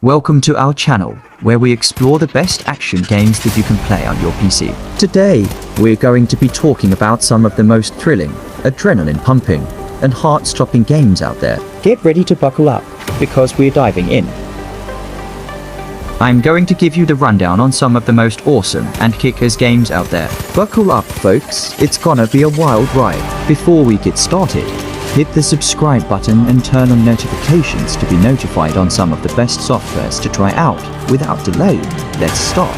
Welcome to our channel, where we explore the best action games that you can play on your PC. Today, we're going to be talking about some of the most thrilling, adrenaline-pumping, and heart-stopping games out there. Get ready to buckle up, because we're diving in. I'm going to give you the rundown on some of the most awesome and kick-ass games out there. Buckle up, folks, it's gonna be a wild ride. Before we get started, hit the subscribe button and turn on notifications to be notified on some of the best softwares to try out. Without delay, let's start.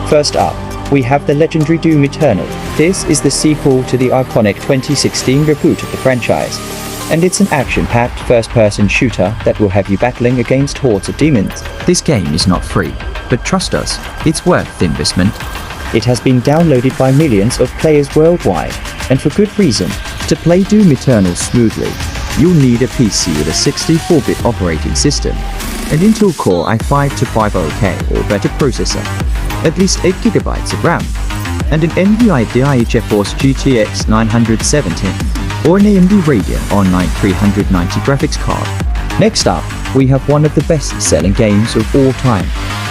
First up, we have the legendary Doom Eternal. This is the sequel to the iconic 2016 reboot of the franchise, and it's an action-packed first-person shooter that will have you battling against hordes of demons. This game is not free, but trust us, it's worth the investment. It has been downloaded by millions of players worldwide, and for good reason. To play Doom Eternal smoothly, you'll need a PC with a 64-bit operating system, an Intel Core i5-50K or better processor, at least 8GB of RAM, and an NVIDIA GeForce GTX 970 or an AMD Radeon R9 390 graphics card. Next up, we have one of the best-selling games of all time,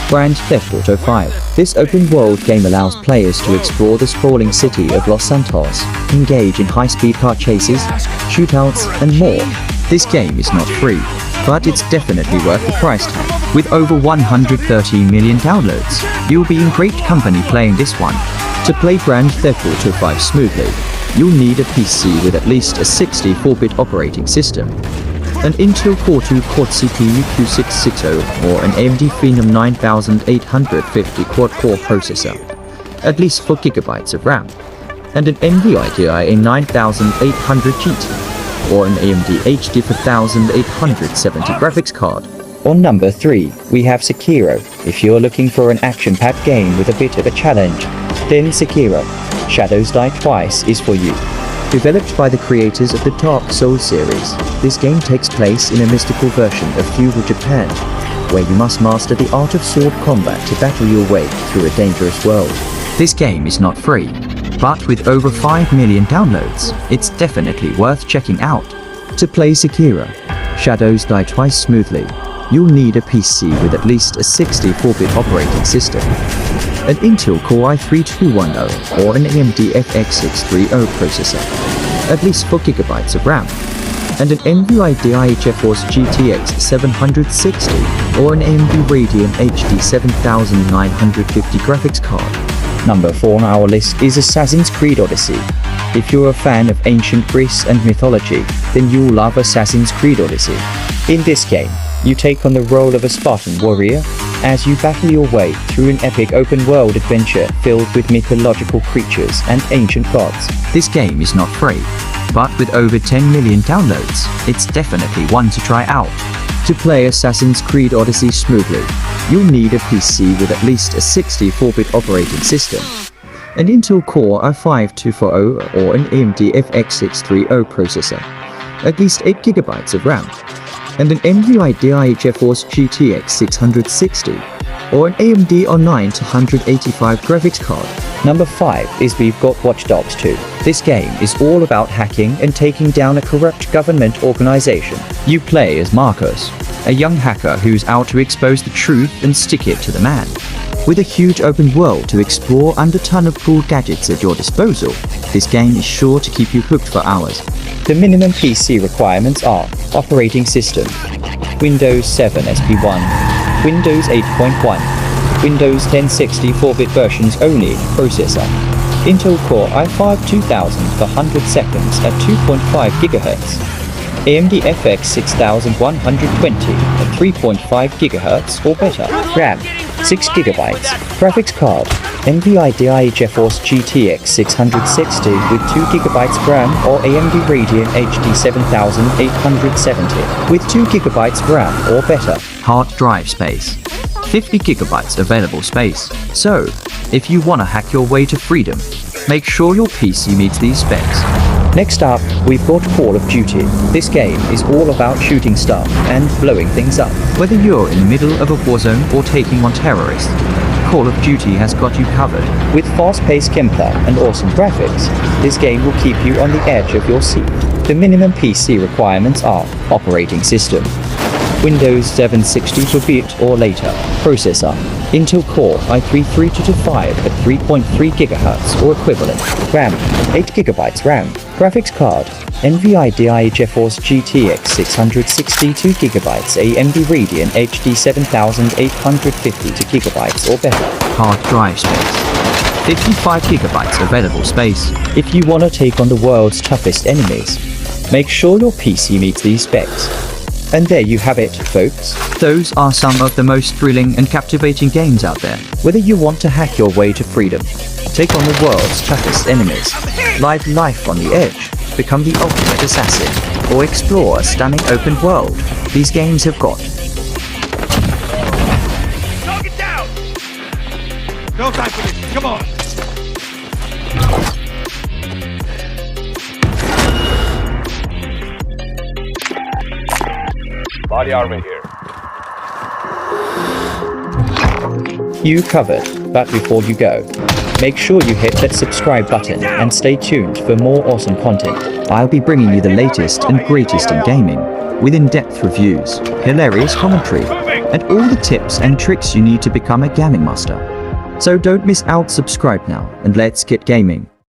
Grand Theft Auto 5. This open-world game allows players to explore the sprawling city of Los Santos, engage in high-speed car chases, shootouts, and more. This game is not free, but it's definitely worth the price tag. With over 113 million downloads, you'll be in great company playing this one. To play Grand Theft Auto 5 smoothly, you'll need a PC with at least a 64-bit operating system, an Intel Core 2 Quad CPU Q660 or an AMD Phenom 9850 quad-core processor, at least 4GB of RAM, and an NVIDIA 9800 GT or an AMD HD 4870 graphics card. On number 3, we have Sekiro. If you're looking for an action-packed game with a bit of a challenge, then Sekiro, Shadows Die Twice is for you. Developed by the creators of the Dark Souls series, this game takes place in a mystical version of feudal Japan, where you must master the art of sword combat to battle your way through a dangerous world. This game is not free, but with over 5 million downloads, it's definitely worth checking out. To play Sekiro, Shadows Die Twice smoothly, you'll need a PC with at least a 64-bit operating system, an Intel Core i3-210 or an AMD FX 630 processor, at least 4GB of RAM, and an NVIDIA GeForce GTX 760 or an AMD Radeon HD 7950 graphics card. Number 4 on our list is Assassin's Creed Odyssey. If you're a fan of ancient Greece and mythology, then you'll love Assassin's Creed Odyssey. In this game, you take on the role of a Spartan warrior as you battle your way through an epic open-world adventure filled with mythological creatures and ancient gods. This game is not free, but with over 10 million downloads, it's definitely one to try out. To play Assassin's Creed Odyssey smoothly, you'll need a PC with at least a 64-bit operating system, an Intel Core i5-240 or an AMD FX 630 processor, at least 8GB of RAM, and an NVIDIA GeForce GTX 660 or an AMD R9 185 graphics card. Number 5 is we've got Watch Dogs 2. This game is all about hacking and taking down a corrupt government organization. You play as Marcos, a young hacker who's out to expose the truth and stick it to the man. With a huge open world to explore and a ton of cool gadgets at your disposal, this game is sure to keep you hooked for hours. The minimum PC requirements are operating system, Windows 7 SP1, Windows 8.1, Windows 10 64-bit versions only, processor, Intel Core i5-2000 for 100 seconds at 2.5 GHz, AMD FX 6120 at 3.5 GHz or better, RAM 6GB, graphics card, NVIDIA GeForce GTX 660 with 2GB RAM or AMD Radeon HD 7870 with 2GB RAM or better. Hard drive space, 50GB available space. So, if you want to hack your way to freedom, make sure your PC meets these specs. Next up, we've got Call of Duty. This game is all about shooting stuff and blowing things up. Whether you're in the middle of a war zone or taking on terrorists, Call of Duty has got you covered. With fast-paced gameplay and awesome graphics, this game will keep you on the edge of your seat. The minimum PC requirements are operating system, Windows 7 64-bit or later. Processor: Intel Core i3-3255 at 3.3 GHz or equivalent. RAM: 8 GB RAM. Graphics card: NVIDIA GeForce GTX 660 2GB AMD Radeon HD 7850 2GB or better. Hard drive space: 55 GB available space. If you want to take on the world's toughest enemies, make sure your PC meets these specs. And there you have it, folks. Those are some of the most thrilling and captivating games out there. Whether you want to hack your way to freedom, take on the world's toughest enemies, live life on the edge, become the ultimate assassin, or explore a stunning open world, these games have got. Target down! No time for this, come on! Body armor here. You covered, but before you go, make sure you hit that subscribe button and stay tuned for more awesome content. I'll be bringing you the latest and greatest in gaming, with in-depth reviews, hilarious commentary, and all the tips and tricks you need to become a gaming master. So don't miss out, subscribe now, and let's get gaming.